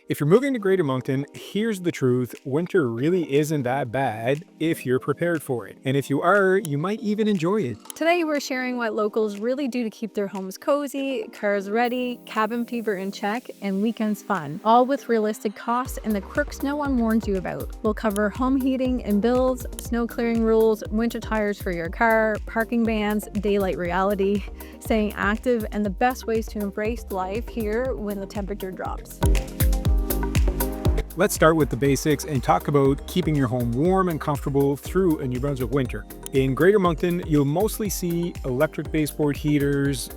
If you're moving to Greater Moncton, here's the truth. Winter really isn't that bad if you're prepared for it. And if you are, you might even enjoy it. Today we're sharing what locals really do to keep their homes cozy, cars ready, cabin fever in check, and weekends fun, all with realistic costs and the quirks no one warns you about. We'll cover home heating and bills, snow clearing rules, winter tires for your car, parking bans, daylight reality, staying active, and the best ways to embrace life here when the temperature drops. Let's start with the basics and talk about keeping your home warm and comfortable through a New Brunswick winter. In Greater Moncton, you'll mostly see electric baseboard heaters,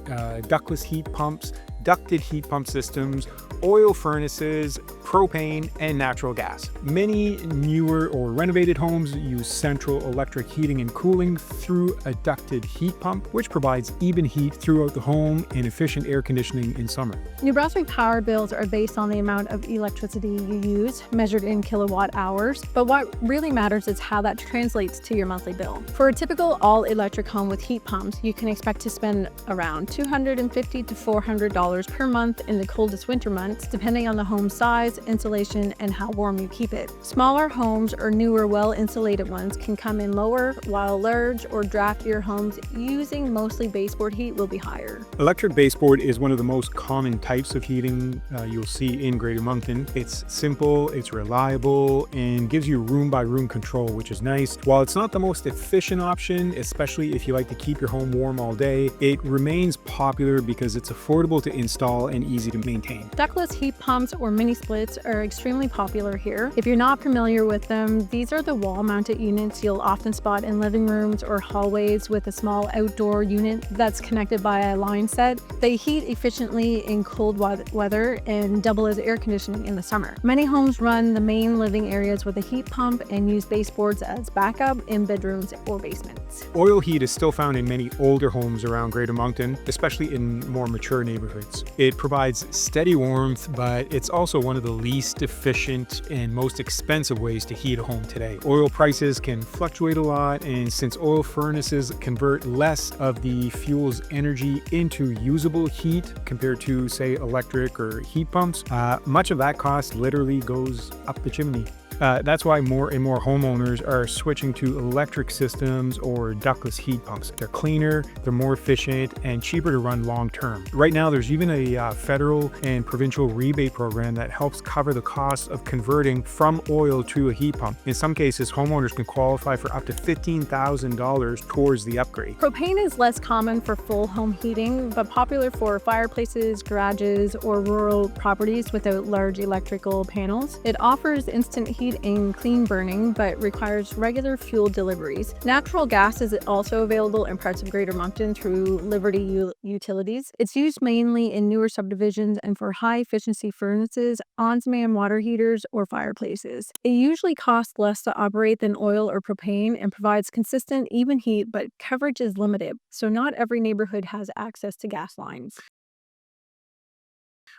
ductless heat pumps, ducted heat pump systems, oil furnaces, propane, and natural gas. Many newer or renovated homes use central electric heating and cooling through a ducted heat pump, which provides even heat throughout the home and efficient air conditioning in summer. New Brunswick power bills are based on the amount of electricity you use, measured in kilowatt hours, but what really matters is how that translates to your monthly bill. For a typical all-electric home with heat pumps, you can expect to spend around $250 to $400 per month in the coldest winter months, depending on the home size, insulation, and how warm you keep it. Smaller homes or newer, well-insulated ones can come in lower, while large or draftier homes using mostly baseboard heat will be higher. Electric baseboard is one of the most common types of heating you'll see in Greater Moncton. It's simple, it's reliable, and gives you room-by-room control, which is nice. While it's not the most efficient option, especially if you like to keep your home warm all day, it remains popular because it's affordable to install and easy to maintain. Ductless heat pumps or mini splits are extremely popular here. If you're not familiar with them, these are the wall-mounted units you'll often spot in living rooms or hallways with a small outdoor unit that's connected by a line set. They heat efficiently in cold weather and double as air conditioning in the summer. Many homes run the main living areas with a heat pump and use baseboards as backup in bedrooms or basements. Oil heat is still found in many older homes around Greater Moncton, especially in more mature neighborhoods. It provides steady warmth, but it's also one of the least efficient and most expensive ways to heat a home today. Oil prices can fluctuate a lot, and since oil furnaces convert less of the fuel's energy into usable heat compared to, say, electric or heat pumps, much of that cost literally goes up the chimney. That's why more and more homeowners are switching to electric systems or ductless heat pumps. They're cleaner, they're more efficient, and cheaper to run long term. Right now, there's even a federal and provincial rebate program that helps cover the cost of converting from oil to a heat pump. In some cases, homeowners can qualify for up to $15,000 towards the upgrade. Propane is less common for full home heating, but popular for fireplaces, garages, or rural properties without large electrical panels. It offers instant heat and clean burning, but requires regular fuel deliveries. Natural gas is also available in parts of Greater Moncton through Liberty Utilities. It's used mainly in newer subdivisions and for high-efficiency furnaces, on-demand water heaters, or fireplaces. It usually costs less to operate than oil or propane and provides consistent, even heat, but coverage is limited, so not every neighborhood has access to gas lines.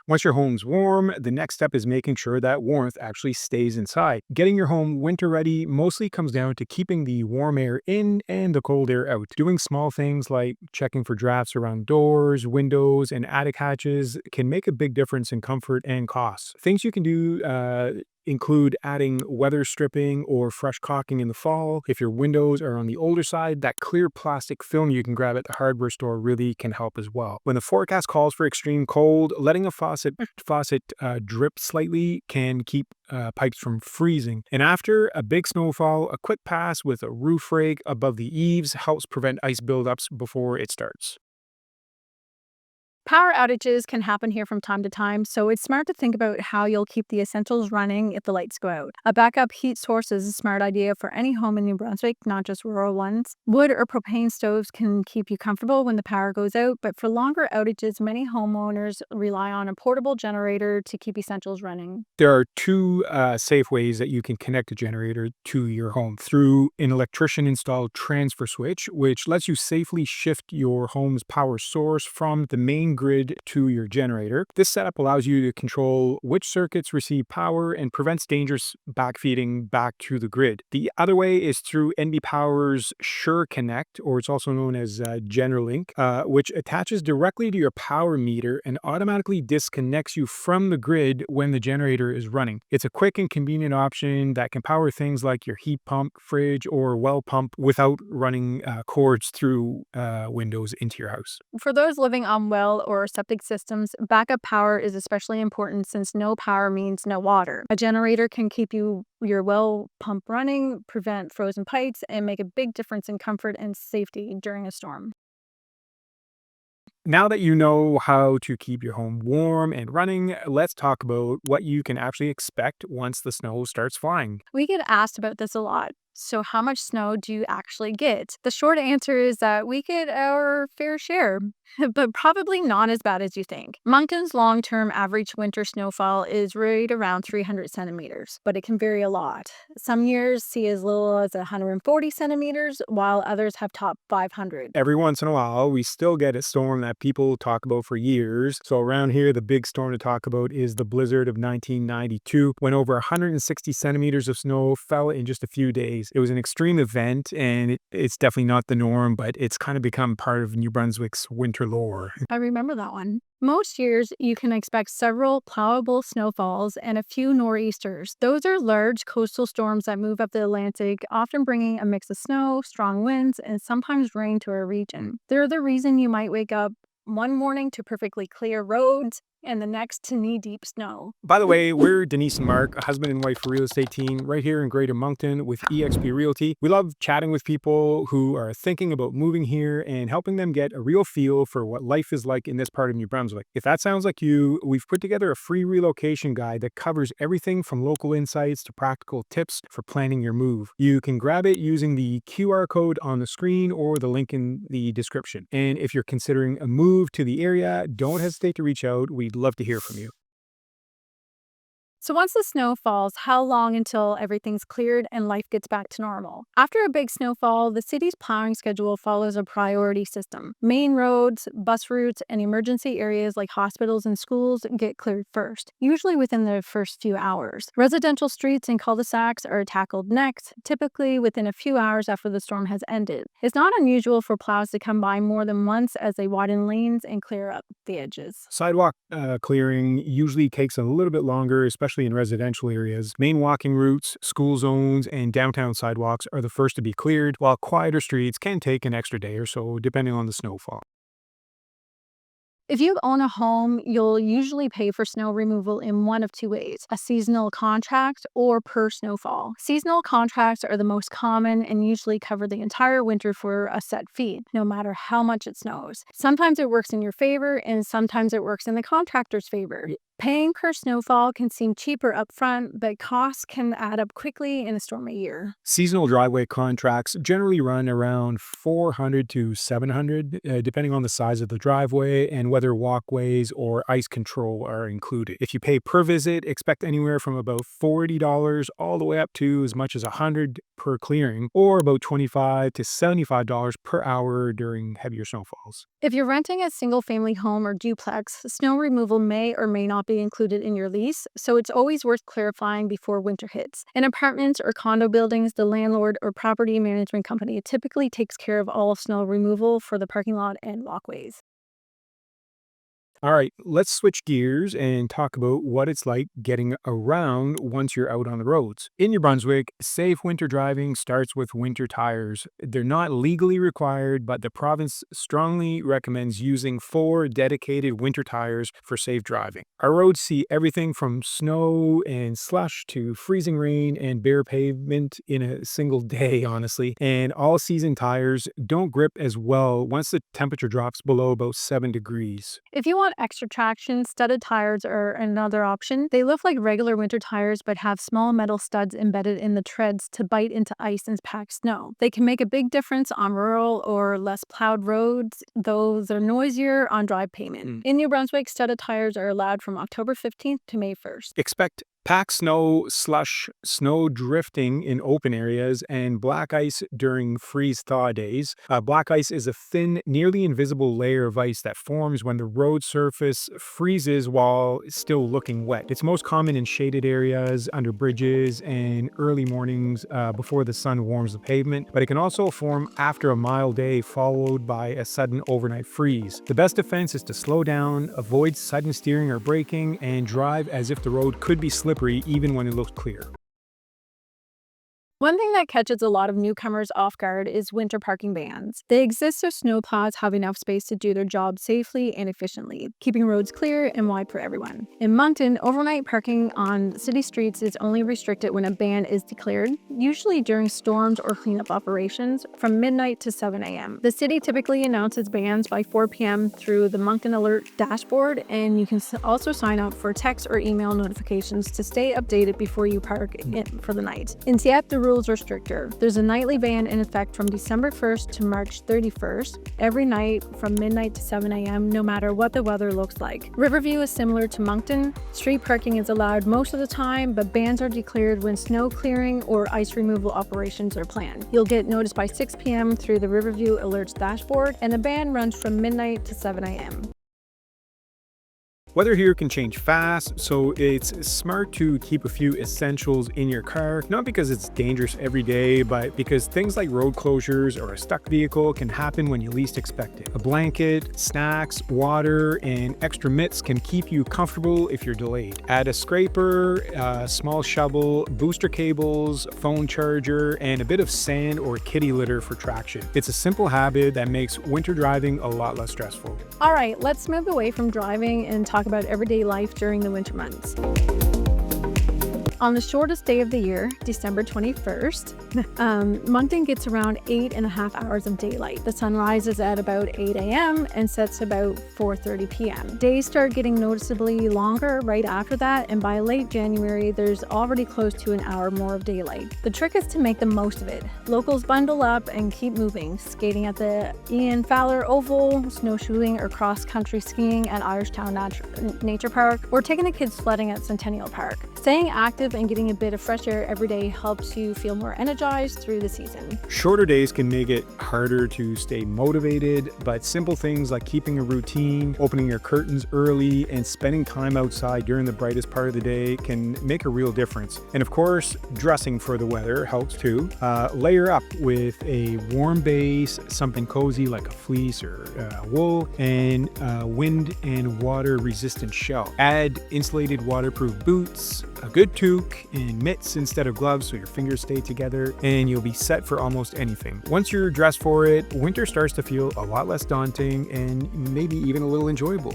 Once your home's warm, the next step is making sure that warmth actually stays inside. Getting your home winter ready mostly comes down to keeping the warm air in and the cold air out. Doing small things like checking for drafts around doors, windows, and attic hatches can make a big difference in comfort and costs. Things you can do include adding weather stripping or fresh caulking in the fall. If your windows are on the older side, that clear plastic film you can grab at the hardware store really can help as well. When the forecast calls for extreme cold, letting a faucet drip slightly can keep pipes from freezing. And after a big snowfall, a quick pass with a roof rake above the eaves helps prevent ice buildups before it starts. Power outages can happen here from time to time, so it's smart to think about how you'll keep the essentials running if the lights go out. A backup heat source is a smart idea for any home in New Brunswick, not just rural ones. Wood or propane stoves can keep you comfortable when the power goes out, but for longer outages, many homeowners rely on a portable generator to keep essentials running. There are two safe ways that you can connect a generator to your home: through an electrician-installed transfer switch, which lets you safely shift your home's power source from the main grid to your generator. This setup allows you to control which circuits receive power and prevents dangerous backfeeding back to the grid. The other way is through NB Power's Sure Connect, or it's also known as Generalink, which attaches directly to your power meter and automatically disconnects you from the grid when the generator is running. It's a quick and convenient option that can power things like your heat pump, fridge, or well pump without running cords through windows into your house. For those living on well or septic systems, backup power is especially important since no power means no water. A generator can keep your well pump running, prevent frozen pipes, and make a big difference in comfort and safety during a storm. Now that you know how to keep your home warm and running, let's talk about what you can actually expect once the snow starts flying. We get asked about this a lot. So, how much snow do you actually get? The short answer is that we get our fair share, but probably not as bad as you think. Moncton's long-term average winter snowfall is right around 300 centimeters, but it can vary a lot. Some years see as little as 140 centimeters, while others have topped 500. Every once in a while, we still get a storm that people talk about for years. So around here, the big storm to talk about is the blizzard of 1992, when over 160 centimeters of snow fell in just a few days. It was an extreme event, and it's definitely not the norm, but it's kind of become part of New Brunswick's winter lore. I remember that one. Most years, you can expect several plowable snowfalls and a few nor'easters. Those are large coastal storms that move up the Atlantic, often bringing a mix of snow, strong winds, and sometimes rain to our region. They're the reason you might wake up one morning to perfectly clear roads and the next to knee-deep snow. By the way, we're Denise and Marc, a husband and wife real estate team right here in Greater Moncton with eXp Realty. We love chatting with people who are thinking about moving here and helping them get a real feel for what life is like in this part of New Brunswick. If that sounds like you, we've put together a free relocation guide that covers everything from local insights to practical tips for planning your move. You can grab it using the QR code on the screen or the link in the description. And if you're considering a move to the area, don't hesitate to reach out. We'd love to hear from you. So once the snow falls, how long until everything's cleared and life gets back to normal? After a big snowfall, the city's plowing schedule follows a priority system. Main roads, bus routes, and emergency areas like hospitals and schools get cleared first, usually within the first few hours. Residential streets and cul-de-sacs are tackled next, typically within a few hours after the storm has ended. It's not unusual for plows to come by more than once as they widen lanes and clear up the edges. Sidewalk clearing usually takes a little bit longer, especially in residential areas. Main walking routes, school zones, and downtown sidewalks are the first to be cleared, while quieter streets can take an extra day or so, depending on the snowfall. If you own a home, you'll usually pay for snow removal in one of two ways: a seasonal contract or per snowfall. Seasonal contracts are the most common and usually cover the entire winter for a set fee, no matter how much it snows. Sometimes it works in your favor, and sometimes it works in the contractor's favor. Paying per snowfall can seem cheaper up front, but costs can add up quickly in a stormy year. Seasonal driveway contracts generally run around $400 to $700, depending on the size of the driveway and whether walkways or ice control are included. If you pay per visit, expect anywhere from about $40 all the way up to as much as $100 per clearing, or about $25 to $75 per hour during heavier snowfalls. If you're renting a single-family home or duplex, snow removal may or may not be included in your lease, so it's always worth clarifying before winter hits. In apartments or condo buildings, the landlord or property management company typically takes care of all snow removal for the parking lot and walkways. All right, let's switch gears and talk about what it's like getting around once you're out on the roads. In New Brunswick, safe winter driving starts with winter tires. They're not legally required, but the province strongly recommends using 4 dedicated winter tires for safe driving. Our roads see everything from snow and slush to freezing rain and bare pavement in a single day, honestly. And all-season tires don't grip as well once the temperature drops below about 7 degrees. If you want extra traction, studded tires are another option. They look like regular winter tires but have small metal studs embedded in the treads to bite into ice and pack snow. They can make a big difference on rural or less plowed roads, though they're noisier on dry pavement. In New Brunswick, studded tires are allowed from October 15th to May 1st. Expect Pack snow, slush, snow drifting in open areas, and black ice during freeze-thaw days. Black ice is a thin, nearly invisible layer of ice that forms when the road surface freezes while still looking wet. It's most common in shaded areas, under bridges, and early mornings before the sun warms the pavement, but it can also form after a mild day followed by a sudden overnight freeze. The best defense is to slow down, avoid sudden steering or braking, and drive as if the road could be slippery even when it looks clear. One thing that catches a lot of newcomers off guard is winter parking bans. They exist so snowplows have enough space to do their job safely and efficiently, keeping roads clear and wide for everyone. In Moncton, overnight parking on city streets is only restricted when a ban is declared, usually during storms or cleanup operations, from midnight to 7 a.m. The city typically announces bans by 4 p.m. through the Moncton Alert dashboard, and you can also sign up for text or email notifications to stay updated before you park for the night. In Dieppe, the rules are stricter. There's a nightly ban in effect from December 1st to March 31st, every night from midnight to 7 a.m., no matter what the weather looks like. Riverview is similar to Moncton. Street parking is allowed most of the time, but bans are declared when snow clearing or ice removal operations are planned. You'll get notice by 6 p.m. through the Riverview Alerts dashboard, and the ban runs from midnight to 7 a.m. Weather here can change fast, so it's smart to keep a few essentials in your car, not because it's dangerous every day, but because things like road closures or a stuck vehicle can happen when you least expect it. A blanket, snacks, water, and extra mitts can keep you comfortable if you're delayed. Add a scraper, a small shovel, booster cables, phone charger, and a bit of sand or kitty litter for traction. It's a simple habit that makes winter driving a lot less stressful. All right, let's move away from driving and talk about everyday life during the winter months. On the shortest day of the year, December 21st, Moncton gets around 8.5 hours of daylight. The sun rises at about 8 a.m. and sets about 4:30 p.m. Days start getting noticeably longer right after that, and by late January, there's already close to an hour more of daylight. The trick is to make the most of it. Locals bundle up and keep moving, skating at the Ian Fowler Oval, snowshoeing or cross-country skiing at Irishtown Nature Park, or taking the kids sledding at Centennial Park. Staying active and getting a bit of fresh air every day helps you feel more energized through the season. Shorter days can make it harder to stay motivated, but simple things like keeping a routine, opening your curtains early, and spending time outside during the brightest part of the day can make a real difference. And of course, dressing for the weather helps too. Layer up with a warm base, something cozy like a fleece or wool, and wind and water resistant shell. Add insulated waterproof boots, a good toque, and mitts instead of gloves so your fingers stay together, and you'll be set for almost anything. Once you're dressed for it, winter starts to feel a lot less daunting and maybe even a little enjoyable.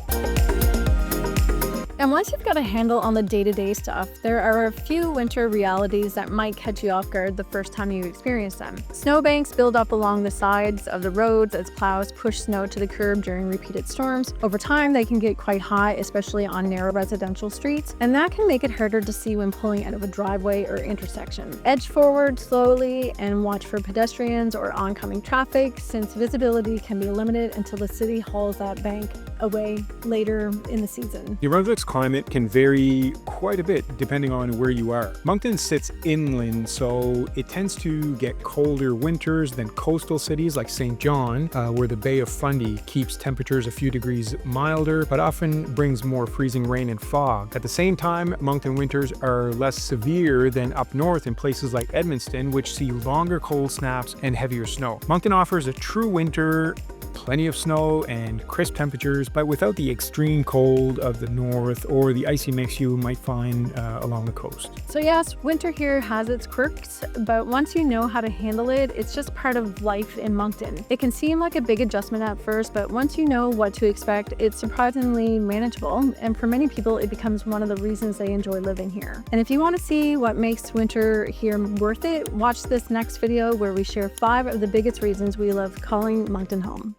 And once you've got a handle on the day-to-day stuff, there are a few winter realities that might catch you off guard the first time you experience them. Snowbanks build up along the sides of the roads as plows push snow to the curb during repeated storms. Over time, they can get quite high, especially on narrow residential streets, and that can make it harder to see when pulling out of a driveway or intersection. Edge forward slowly and watch for pedestrians or oncoming traffic, since visibility can be limited until the city hauls that bank away later in the season. New Brunswick's climate can vary quite a bit depending on where you are. Moncton sits inland, so it tends to get colder winters than coastal cities like St. John, where the Bay of Fundy keeps temperatures a few degrees milder, but often brings more freezing rain and fog. At the same time, Moncton winters are less severe than up north in places like Edmundston, which see longer cold snaps and heavier snow. Moncton offers a true winter, plenty of snow and crisp temperatures, but without the extreme cold of the north or the icy mix you might find along the coast. So yes, winter here has its quirks, but once you know how to handle it, it's just part of life in Moncton. It can seem like a big adjustment at first, but once you know what to expect, it's surprisingly manageable, and for many people, it becomes one of the reasons they enjoy living here. And if you want to see what makes winter here worth it, watch this next video where we share 5 of the biggest reasons we love calling Moncton home.